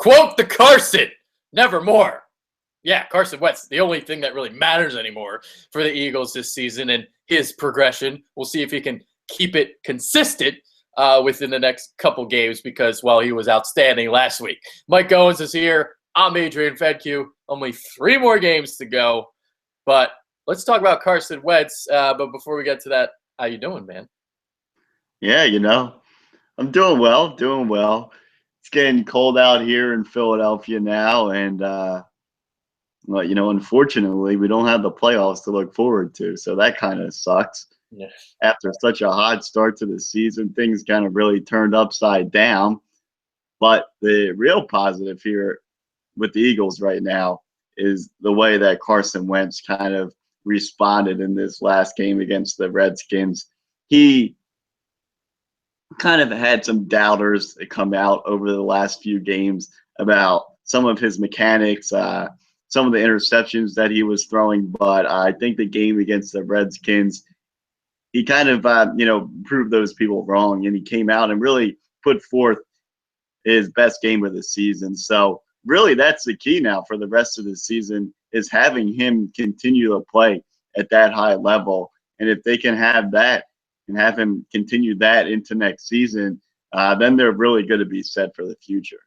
Quote the Carson, nevermore. Yeah, Carson Wentz, the only thing that really matters anymore for the Eagles this season and his progression. We'll see if he can keep it consistent within the next couple games because, well, he was outstanding last week. Mike Owens is here. I'm Adrian Fedke. Only 3 more games to go. But let's talk about Carson Wentz. But before we get to that, how you doing, man? Yeah, I'm doing well, It's getting cold out here in Philadelphia now, and unfortunately, we don't have the playoffs to look forward to, so that kind of sucks. Yeah. After such a hot start to the season, things kind of really turned upside down. But the real positive here with the Eagles right now is the way that Carson Wentz kind of responded in this last game against the Redskins. He kind of had some doubters that come out over the last few games about some of his mechanics, some of the interceptions that he was throwing. But I think the game against the Redskins, he kind of, proved those people wrong, and he came out and really put forth his best game of the season. So really that's the key now for the rest of the season is having him continue to play at that high level. And if they can have that and have him continue that into next season, then they're really going to be set for the future.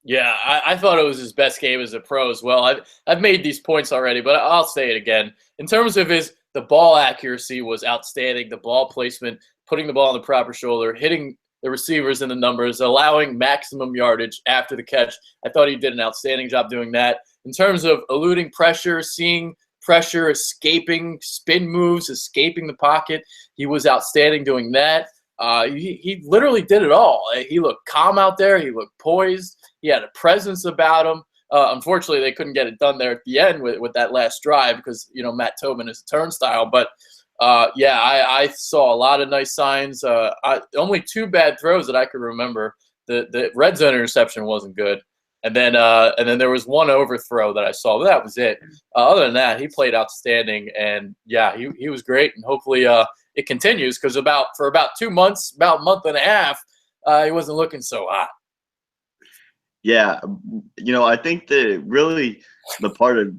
Yeah, I thought it was his best game as a pro as well. I've made these points already, but I'll say it again. In terms of the ball accuracy was outstanding. The ball placement, putting the ball on the proper shoulder, hitting the receivers in the numbers, allowing maximum yardage after the catch. I thought he did an outstanding job doing that. In terms of eluding pressure, seeing pressure, escaping spin moves, escaping the pocket, he was outstanding doing that. He literally did it all. He looked calm out there. He looked poised. He had a presence about him. Unfortunately, they couldn't get it done there at the end with that last drive because, Matt Tobin is a turnstile. But, I saw a lot of nice signs. Only 2 bad throws that I could remember. The red zone interception wasn't good. And then there was one overthrow that I saw. But that was it. Other than that, he played outstanding. And, yeah, he was great. And hopefully it continues because for about 2 months, about a month and a half, he wasn't looking so hot. Yeah, I think the part of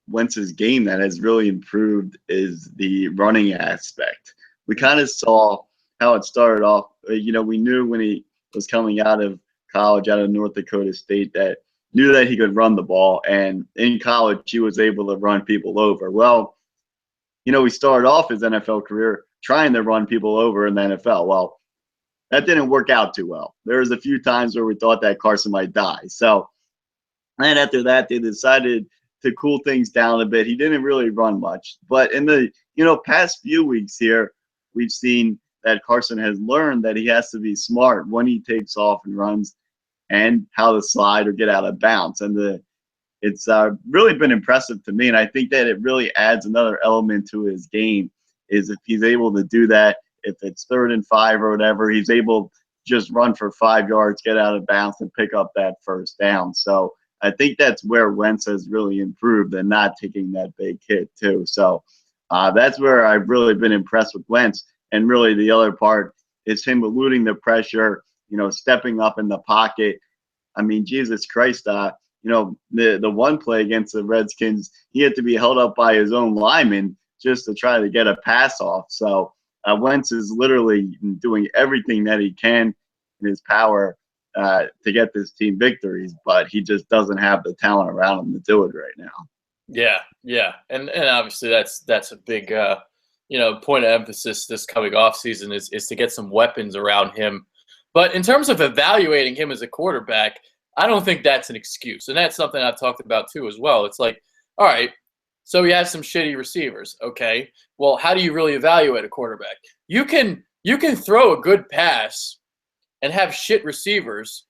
Wentz's game that has really improved is the running aspect. We kind of saw how it started off. We knew when he was coming out of college, out of North Dakota State, that knew that he could run the ball. And in college, he was able to run people over. Well, he started off his NFL career trying to run people over in the NFL. Well, that didn't work out too well. There was a few times where we thought that Carson might die. So, and after that, they decided to cool things down a bit. He didn't really run much. But in the, past few weeks here, we've seen that Carson has learned that he has to be smart when he takes off and runs and how to slide or get out of bounds. And it's really been impressive to me. And I think that it really adds another element to his game is if he's able to do that, if it's 3rd and 5 or whatever, he's able to just run for 5 yards, get out of bounds, and pick up that first down. So I think that's where Wentz has really improved and not taking that big hit too. So that's where I've really been impressed with Wentz. And really the other part is him eluding the pressure, stepping up in the pocket. I mean, Jesus Christ, the one play against the Redskins, he had to be held up by his own lineman just to try to get a pass off. So Wentz is literally doing everything that he can in his power to get this team victories, but he just doesn't have the talent around him to do it right now. Yeah, and obviously that's a big point of emphasis this coming off season is to get some weapons around him. But in terms of evaluating him as a quarterback, I don't think that's an excuse, and that's something I've talked about too as well. It's like, all right, so he has some shitty receivers. Okay, well, how do you really evaluate a quarterback? You can throw a good pass and have shit receivers,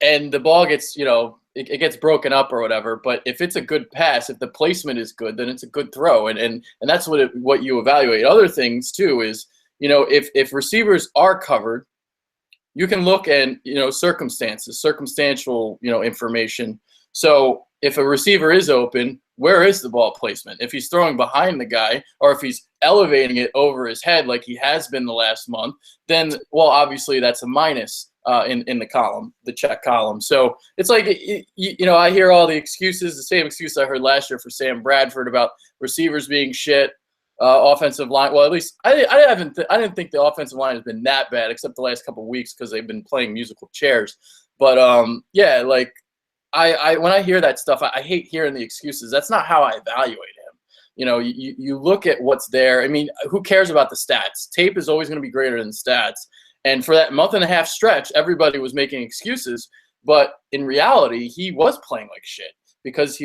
and the ball gets it gets broken up or whatever. But if it's a good pass, if the placement is good, then it's a good throw, and that's what you evaluate. Other things too is if receivers are covered, you can look at circumstantial information. So if a receiver is open, where is the ball placement? If he's throwing behind the guy or if he's elevating it over his head like he has been the last month, then, well, obviously that's a minus in the column, the check column. So it's like, I hear all the excuses, the same excuse I heard last year for Sam Bradford about receivers being shit, offensive line. Well, at least I didn't think the offensive line has been that bad, except the last couple of weeks because they've been playing musical chairs. But yeah, like I when I hear that stuff, I hate hearing the excuses. That's not how I evaluate him. You look at what's there. I mean, who cares about the stats? Tape is always going to be greater than stats. And for that month and a half stretch, everybody was making excuses. But in reality, he was playing like shit because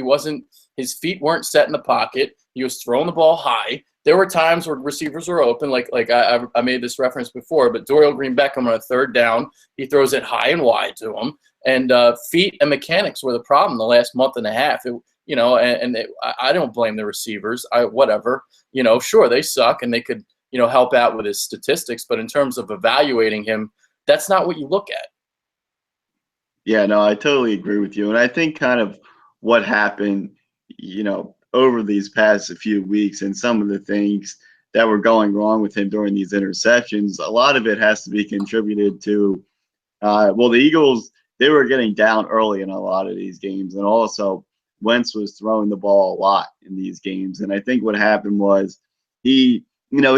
his feet weren't set in the pocket. He was throwing the ball high. There were times where receivers were open, like I made this reference before, but Dorial Green-Beckham on a third down, he throws it high and wide to him. And feet and mechanics were the problem the last month and a half. I don't blame the receivers. Whatever. Sure, they suck and they could – help out with his statistics. But in terms of evaluating him, that's not what you look at. Yeah, no, I totally agree with you. And I think kind of what happened, over these past few weeks and some of the things that were going wrong with him during these interceptions, a lot of it has to be contributed to, the Eagles, they were getting down early in a lot of these games. And also Wentz was throwing the ball a lot in these games. And I think what happened was he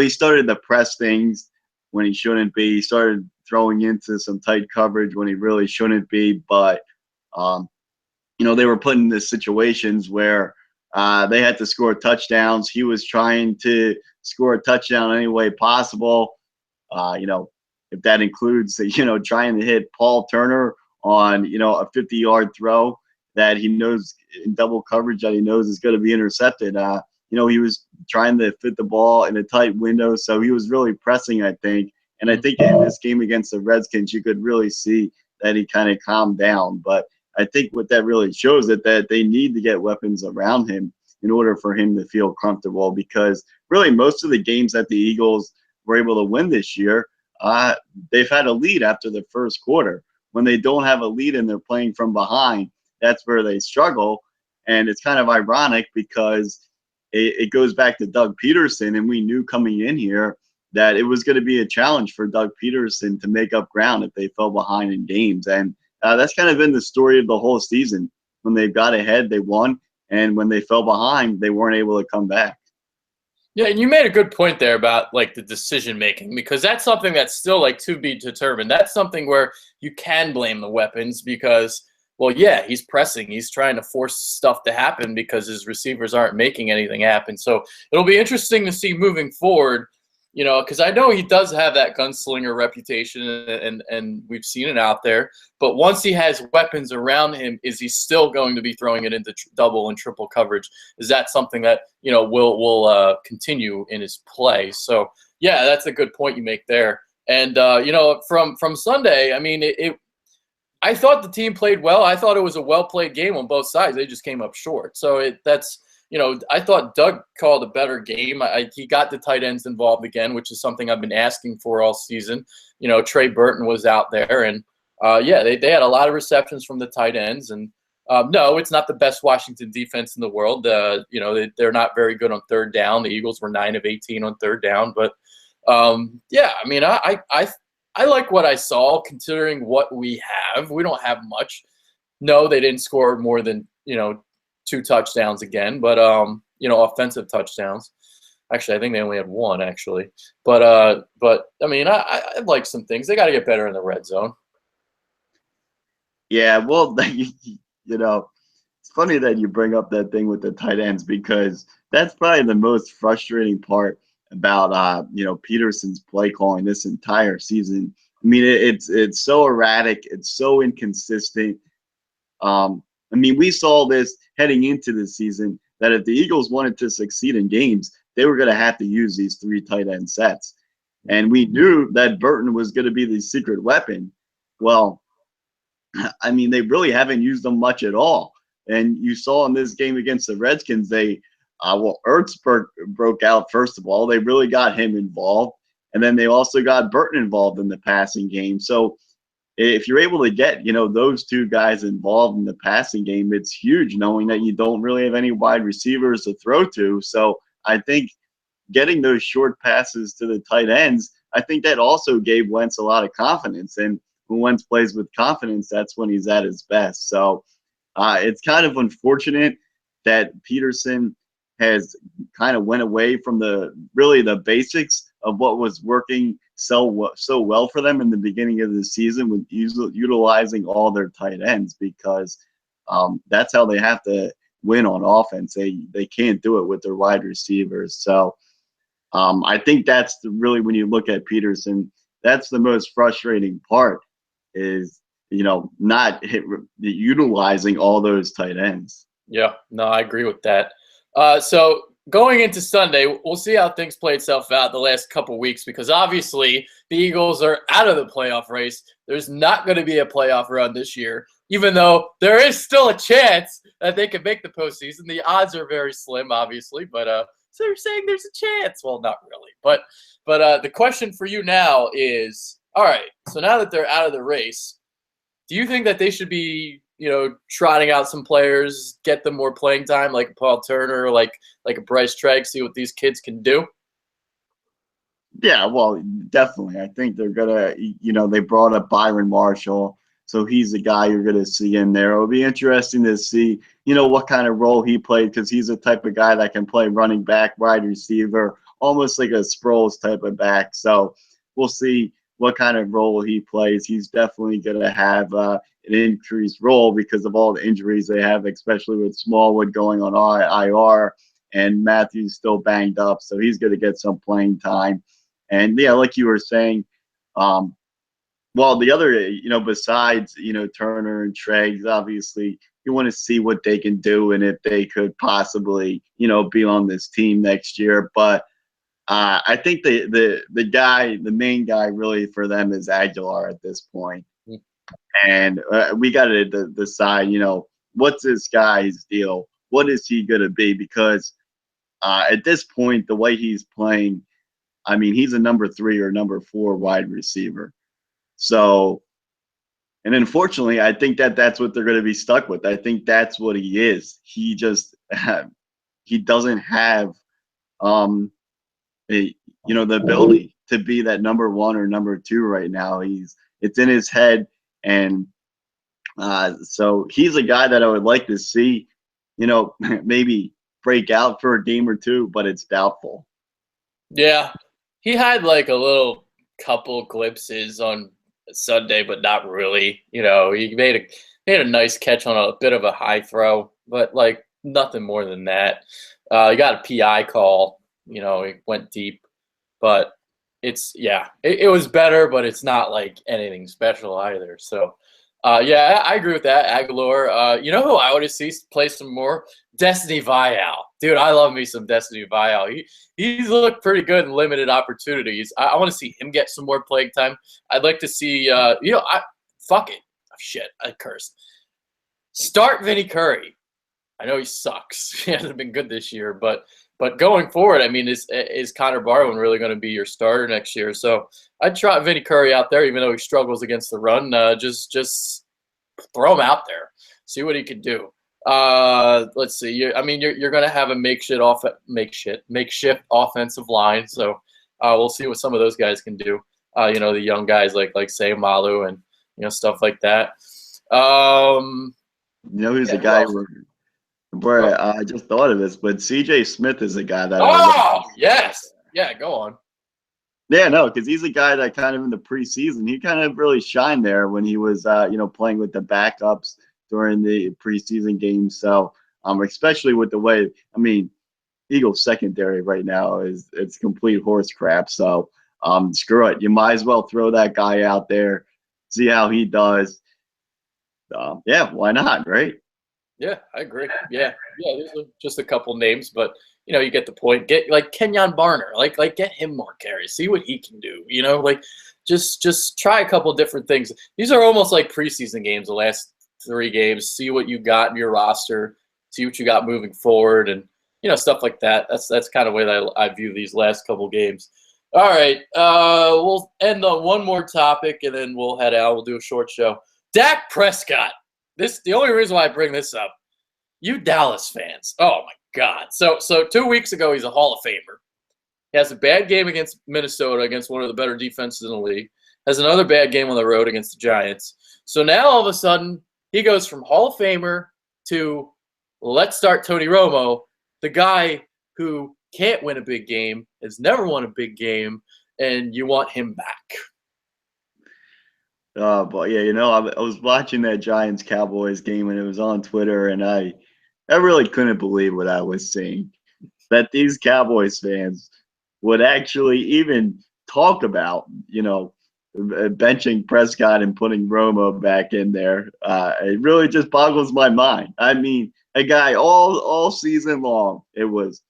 started to press things when he shouldn't be. He started throwing into some tight coverage when he really shouldn't be. But, they were put in the situations where they had to score touchdowns. He was trying to score a touchdown any way possible. If that includes, trying to hit Paul Turner on, a 50-yard throw that he knows in double coverage that he knows is going to be intercepted. He was trying to fit the ball in a tight window, so he was really pressing, I think. And I think in this game against the Redskins, you could really see that he kind of calmed down. But I think what that really shows is that they need to get weapons around him in order for him to feel comfortable, because really most of the games that the Eagles were able to win this year, they've had a lead after the first quarter. When they don't have a lead and they're playing from behind, that's where they struggle. And it's kind of ironic because it goes back to Doug Peterson, and we knew coming in here that it was going to be a challenge for Doug Peterson to make up ground if they fell behind in games. And that's kind of been the story of the whole season. When they got ahead, they won. And when they fell behind, they weren't able to come back. Yeah, and you made a good point there about like the decision making, because that's something that's still like to be determined. That's something where you can blame the weapons because, well, yeah, he's pressing. He's trying to force stuff to happen because his receivers aren't making anything happen. So it'll be interesting to see moving forward, because I know he does have that gunslinger reputation and we've seen it out there. But once he has weapons around him, is he still going to be throwing it into double and triple coverage? Is that something that, will continue in his play? So, yeah, that's a good point you make there. And, from Sunday, I mean, I thought the team played well. I thought it was a well-played game on both sides. They just came up short. So I thought Doug called a better game. He got the tight ends involved again, which is something I've been asking for all season. Trey Burton was out there, and they had a lot of receptions from the tight ends. And no, it's not the best Washington defense in the world. They're not very good on third down. The Eagles were 9 of 18 on third down, but I mean, I like what I saw considering what we have. We don't have much. No, they didn't score more than 2 touchdowns again, but offensive touchdowns. Actually, I think they only had 1 actually. But I mean, I like some things. They got to get better in the red zone. Yeah, well, it's funny that you bring up that thing with the tight ends, because that's probably the most frustrating part about Peterson's play calling this entire season. I mean, it's so erratic, it's so inconsistent. I mean, we saw this heading into the season that if the Eagles wanted to succeed in games, they were going to have to use these 3 tight end sets. And we knew that Burton was going to be the secret weapon. Well, I mean, they really haven't used them much at all. And you saw in this game against the Redskins, Ertz broke out, first of all. They really got him involved. And then they also got Burton involved in the passing game. So if you're able to get, those 2 guys involved in the passing game, it's huge, knowing that you don't really have any wide receivers to throw to. So I think getting those short passes to the tight ends, I think that also gave Wentz a lot of confidence. And when Wentz plays with confidence, that's when he's at his best. So it's kind of unfortunate that Peterson has kind of went away from the basics of what was working so well for them in the beginning of the season with utilizing all their tight ends, because that's how they have to win on offense. They can't do it with their wide receivers. So I think that's really, when you look at Peterson, that's the most frustrating part, is not utilizing all those tight ends. Yeah, no, I agree with that. So going into Sunday, we'll see how things play itself out the last couple weeks, because obviously the Eagles are out of the playoff race. There's not going to be a playoff run this year, even though there is still a chance that they could make the postseason. The odds are very slim, obviously, but so you're saying there's a chance? Well, not really. But the question for you now is, all right, so now that they're out of the race, do you think that they should be, trotting out some players, get them more playing time, like Paul Turner, like a Bryce Tregg, see what these kids can do? Yeah, well, definitely. I think they're gonna, they brought up Byron Marshall, so he's the guy you're gonna see in there. It'll be interesting to see, what kind of role he played, because he's the type of guy that can play running back, wide receiver, almost like a Sproles type of back. So we'll see what kind of role he plays. He's definitely gonna have an increased role because of all the injuries they have, especially with Smallwood going on IR and Matthews still banged up, so he's gonna get some playing time. And yeah, like you were saying, well, the other, besides, Turner and Treggs, obviously, you want to see what they can do and if they could possibly, be on this team next year. But I think the main guy really for them is Aguilar at this point. And we got to decide, what's this guy's deal? What is he going to be? Because at this point, the way he's playing, I mean, he's a number 3 or number 4 wide receiver. So, and unfortunately, I think that's what they're going to be stuck with. I think that's what he is. He just he doesn't have the ability to be that number 1 or number 2 right now. It's in his head, and so he's a guy that I would like to see, maybe break out for a game or two, but it's doubtful. Yeah, he had like a little couple glimpses on Sunday, but not really. He made a nice catch on a bit of a high throw, but like nothing more than that. He got a PI call. He went deep, but it was better, but it's not like anything special either. So, yeah, I agree with that. Aguilar. Who I want to see play some more? Destiny Vial. Dude, I love me some Destiny Vial. He's looked pretty good in limited opportunities. I want to see him get some more playing time. I'd like to see, fuck it. Oh, shit, I cursed. Start Vinny Curry. I know he sucks. He hasn't been good this year, but going forward, I mean, is Connor Barwin really going to be your starter next year? So I'd try Vinny Curry out there, even though he struggles against the run. Just throw him out there, see what he can do. Let's see. You're going to have a makeshift offensive line, so we'll see what some of those guys can do. The young guys like Sayamalu and stuff like that. Who's a guy where I just thought of this, but CJ Smith is a guy that. Oh yes, yeah. Go on. Yeah, no, because he's a guy that kind of in the preseason, he kind of really shined there when he was, playing with the backups during the preseason games. So, especially with the way, I mean, Eagles secondary right now it's complete horse crap. So, screw it. You might as well throw that guy out there, see how he does. Yeah, why not, right? Yeah, I agree. Yeah. There's just a couple names, but you get the point. Get like Kenyon Barner, like get him more carries. See what he can do. Just try a couple different things. These are almost like preseason games. The last 3 games. See what you got in your roster. See what you got moving forward, and stuff like that. That's kind of the way that I view these last couple games. All right, we'll end on one more topic, and then we'll head out. We'll do a short show. Dak Prescott. The only reason why I bring this up, you Dallas fans. Oh my God. So 2 weeks ago, he's a Hall of Famer. He has a bad game against Minnesota, against one of the better defenses in the league. has another bad game on the road against the Giants. So now all of a sudden he goes from Hall of Famer to let's start Tony Romo, the guy who can't win a big game, has never won a big game, and you want him back. But yeah, I was watching that Giants Cowboys game and it was on Twitter, and I really couldn't believe what I was seeing. That these Cowboys fans would actually even talk about, benching Prescott and putting Romo back in there. It really just boggles my mind. I mean, a guy all season long, it was,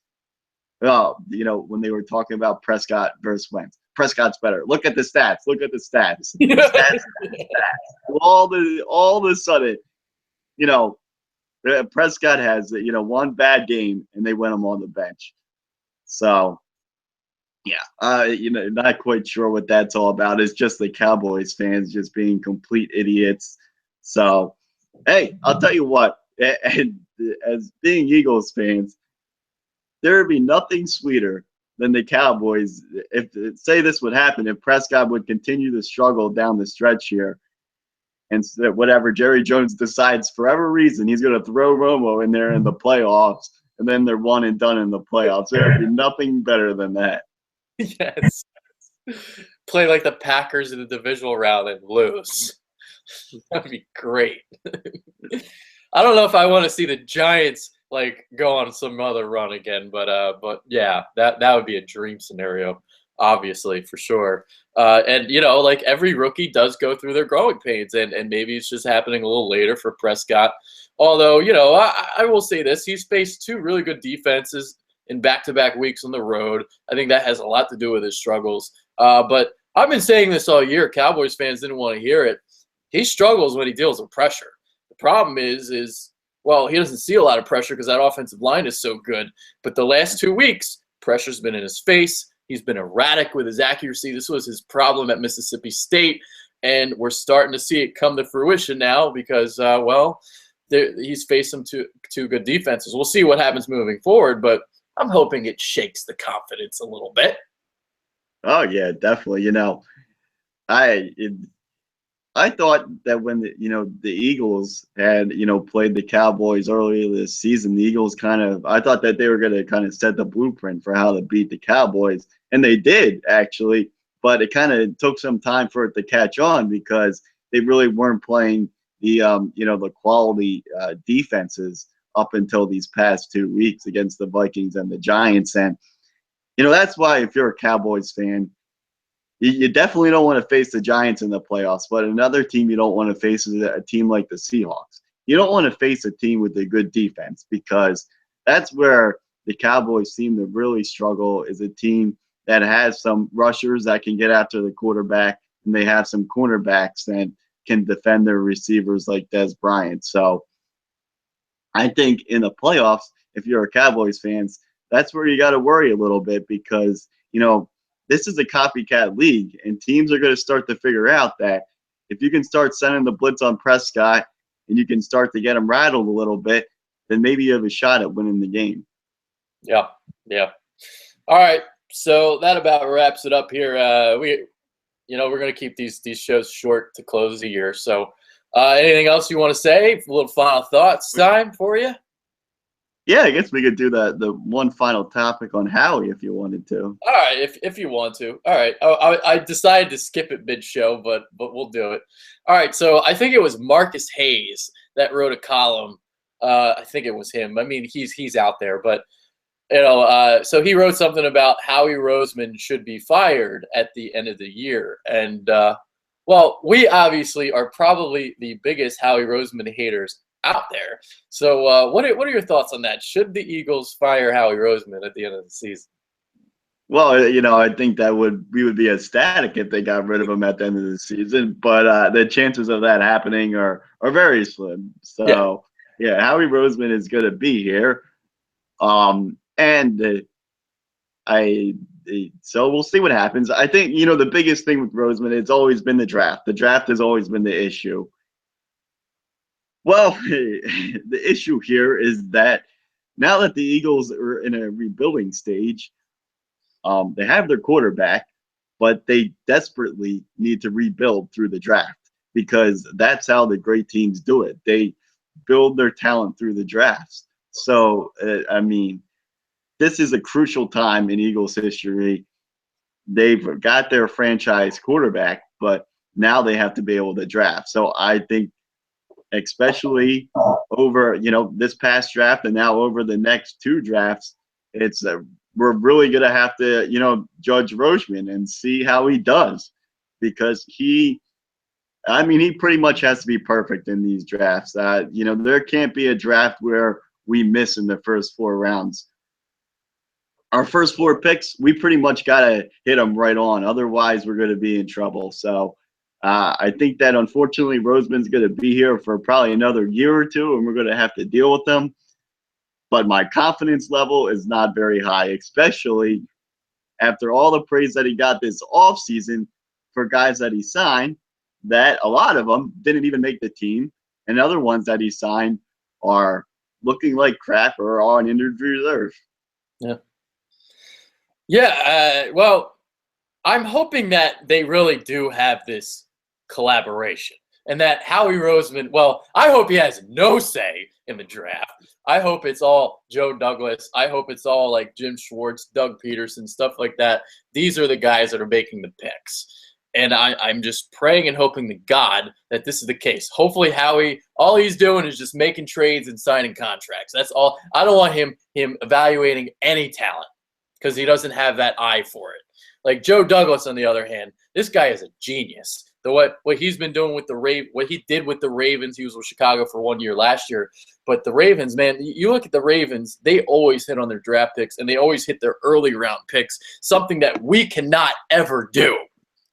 when they were talking about Prescott versus Wentz. Prescott's better. Look at the stats. Look at the stats. Stats. All of a sudden, you know, Prescott has one bad game and they went him on the bench. So yeah, not quite sure what that's all about. It's just the Cowboys fans just being complete idiots. So hey, I'll tell you what. And as being Eagles fans, there would be nothing sweeter than the Cowboys. If say this would happen, if Prescott would continue to struggle down the stretch here, and whatever Jerry Jones decides for whatever reason, he's going to throw Romo in there in the playoffs, and then they're one and done in the playoffs. There would be nothing better than that. Yes. Play like the Packers in the divisional round and lose. That'd be great. I don't know if I want to see the Giants like go on some other run again, but yeah, that would be a dream scenario, obviously, for sure. And like every rookie does go through their growing pains, and maybe it's just happening a little later for Prescott. Although, I will say this: he's faced two really good defenses in back-to-back weeks on the road. I think that has a lot to do with his struggles. But I've been saying this all year. Cowboys fans didn't want to hear it. He struggles when he deals with pressure. The problem is well, he doesn't see a lot of pressure because that offensive line is so good. But the last 2 weeks, pressure's been in his face. He's been erratic with his accuracy. This was his problem at Mississippi State, and we're starting to see it come to fruition now because, he's faced some two good defenses. We'll see what happens moving forward, but I'm hoping it shakes the confidence a little bit. Oh yeah, definitely. I thought that when the Eagles had played the Cowboys earlier this season, the Eagles I thought that they were going to kind of set the blueprint for how to beat the Cowboys, and they did actually, but it kind of took some time for it to catch on because they really weren't playing the quality defenses up until these past 2 weeks against the Vikings and the Giants, and that's why if you're a Cowboys fan, you definitely don't want to face the Giants in the playoffs, but another team you don't want to face is a team like the Seahawks. You don't want to face a team with a good defense because that's where the Cowboys seem to really struggle, is a team that has some rushers that can get after the quarterback, and they have some cornerbacks that can defend their receivers like Dez Bryant. So I think in the playoffs, if you're a Cowboys fans, that's where you got to worry a little bit because, this is a copycat league, and teams are going to start to figure out that if you can start sending the blitz on Prescott and you can start to get him rattled a little bit, then maybe you have a shot at winning the game. Yeah. All right, so that about wraps it up here. We're going to keep these shows short to close the year. So, anything else you want to say? A little final thoughts time for you? Yeah, I guess we could do the one final topic on Howie if you wanted to. All right, if you want to. All right. I decided to skip it mid-show, but we'll do it. All right, so I think it was Marcus Hayes that wrote a column. I think it was him. I mean, he's out there, but so he wrote something about Howie Roseman should be fired at the end of the year, and we obviously are probably the biggest Howie Roseman haters out there. So what are your thoughts on that? Should the Eagles fire Howie Roseman at the end of the season? Well, I think we would be ecstatic if they got rid of him at the end of the season, but the chances of that happening are very slim. So yeah, Howie Roseman is going to be here, and so we'll see what happens. I think the biggest thing with Roseman, it's always been the draft. The draft has always been the issue. Well, the issue here is that now that the Eagles are in a rebuilding stage, they have their quarterback, but they desperately need to rebuild through the draft because that's how the great teams do it. They build their talent through the drafts. So, I mean, this is a crucial time in Eagles history. They've got their franchise quarterback, but now they have to be able to draft. So I think, especially over this past draft and now over the next two drafts, it's we're really gonna have to judge Roseman and see how he does because he pretty much has to be perfect in these drafts. There can't be a draft where we miss in the first 4 rounds. Our first 4 picks, we pretty much got to hit them right on. Otherwise, we're going to be in trouble. So I think that, unfortunately, Roseman's going to be here for probably another year or two, and we're going to have to deal with them. But my confidence level is not very high, especially after all the praise that he got this offseason for guys that he signed, that a lot of them didn't even make the team, and other ones that he signed are looking like crap or are on injured reserve. Yeah. Yeah, well, I'm hoping that they really do have this collaboration and that Howie Roseman, well, I hope he has no say in the draft. I hope it's all Joe Douglas. I hope it's all like Jim Schwartz, Doug Peterson, stuff like that. These are the guys that are making the picks. And I'm just praying and hoping to God that this is the case. Hopefully Howie, all he's doing is just making trades and signing contracts. That's all. I don't want him evaluating any talent, because he doesn't have that eye for it. Like Joe Douglas, on the other hand, this guy is a genius. What he's been doing with what he did with the Ravens, he was with Chicago for 1 year last year. But the Ravens, man, you look at the Ravens, they always hit on their draft picks, and they always hit their early round picks, something that we cannot ever do.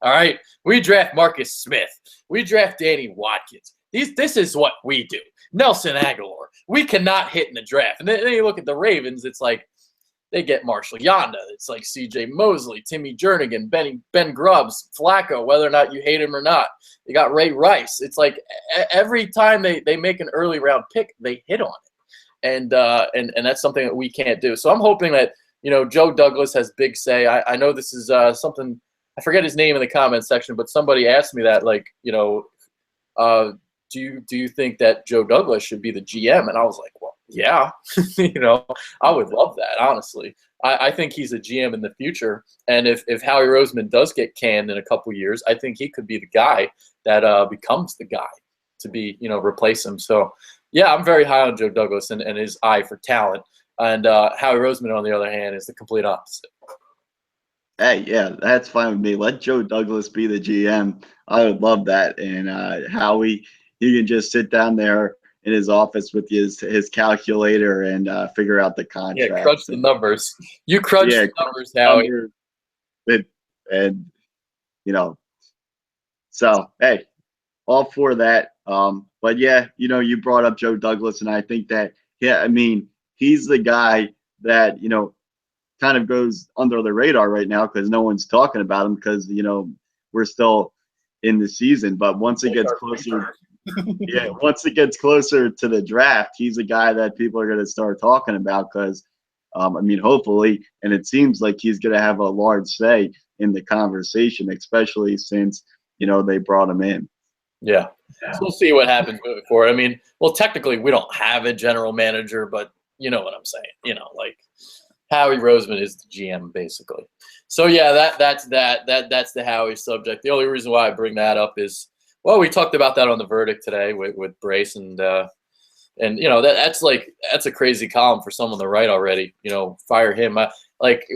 All right? We draft Marcus Smith. We draft Danny Watkins. This is what we do. Nelson Aguilar. We cannot hit in the draft. And then you look at the Ravens, it's like, they get Marshall Yonda. It's like C.J. Mosley, Timmy Jernigan, Ben Grubbs, Flacco, whether or not you hate him or not. You got Ray Rice. It's like every time they make an early round pick, they hit on it. And that's something that we can't do. So I'm hoping that, Joe Douglas has big say. I know this is something, I forget his name in the comments section, but somebody asked me that, like, do you think that Joe Douglas should be the GM? And I was like, well, yeah, I would love that, honestly. I think he's a GM in the future. And if Howie Roseman does get canned in a couple years, I think he could be the guy that becomes the guy to be, replace him. So, yeah, I'm very high on Joe Douglas and his eye for talent. And Howie Roseman, on the other hand, is the complete opposite. Hey, yeah, that's fine with me. Let Joe Douglas be the GM. I would love that. And Howie, he can just sit down there in his office with his calculator and figure out the contract. Yeah, crunch the numbers. You crunch the numbers, Howie. And so, hey, all for that. But yeah, you brought up Joe Douglas, and I think that, he's the guy that, kind of goes under the radar right now because no one's talking about him because, we're still in the season. But once it gets closer, once it gets closer to the draft, he's a guy that people are going to start talking about because, hopefully, and it seems like he's going to have a large say in the conversation, especially since, they brought him in. Yeah. So we'll see what happens moving forward. Well, technically, we don't have a general manager, but you know what I'm saying. Like Howie Roseman is the GM, basically. So, yeah, that's the Howie subject. The only reason why I bring that up is, well, we talked about that on the verdict today with Brace, and that's a crazy column for someone to write already. Fire him.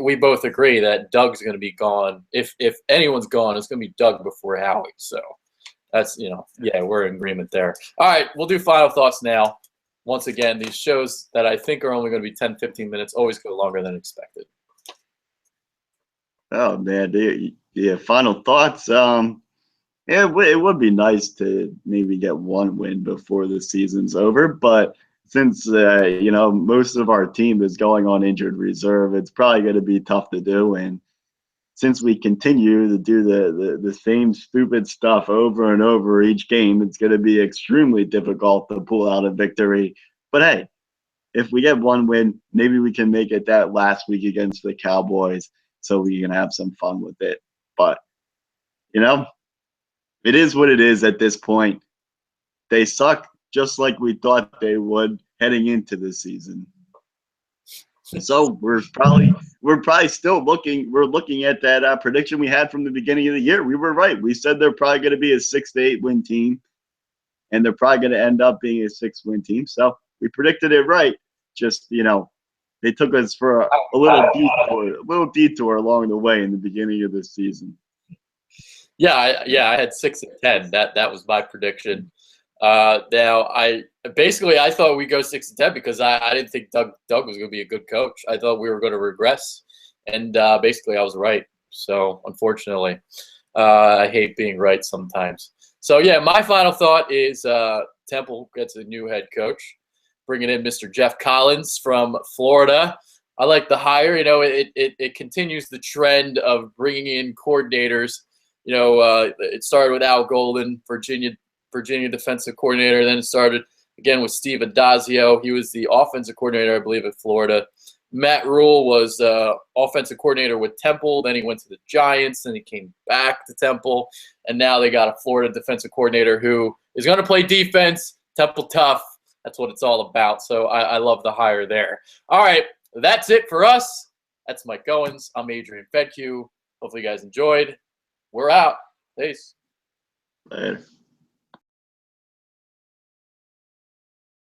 We both agree that Doug's going to be gone. If anyone's gone, it's going to be Doug before Howie. So that's we're in agreement there. All right, we'll do final thoughts now. Once again, these shows that I think are only going to be 10, 15 minutes always go longer than expected. Oh man, yeah. Final thoughts. It would be nice to maybe get one win before the season's over, but since most of our team is going on injured reserve, it's probably going to be tough to do. And since we continue to do the same stupid stuff over and over each game, it's going to be extremely difficult to pull out a victory. But hey, if we get one win, maybe we can make it that last week against the Cowboys so we can have some fun with it. But, you know, it is what it is at this point. They suck just like we thought they would heading into the season. So we're probably still looking at that prediction we had from the beginning of the year. We were right. We said they're probably going to be a 6 to 8 win team, and they're probably going to end up being a 6-win team. So we predicted it right. Just, they took us for a little detour along the way in the beginning of the season. Yeah, I had 6 and 10. That was my prediction. Now I thought we'd go 6 and 10 because I didn't think Doug was going to be a good coach. I thought we were going to regress, and basically I was right. So unfortunately, I hate being right sometimes. So yeah, my final thought is Temple gets a new head coach, bringing in Mr. Jeff Collins from Florida. I like the hire. It continues the trend of bringing in coordinators. It started with Al Golden, Virginia defensive coordinator. Then it started again with Steve Adazio. He was the offensive coordinator, I believe, at Florida. Matt Rule was offensive coordinator with Temple. Then he went to the Giants. Then he came back to Temple. And now they got a Florida defensive coordinator who is going to play defense. Temple tough. That's what it's all about. So I love the hire there. All right, that's it for us. That's Mike Goins. I'm Adrian Fedke. Hopefully you guys enjoyed. We're out. Peace. Later.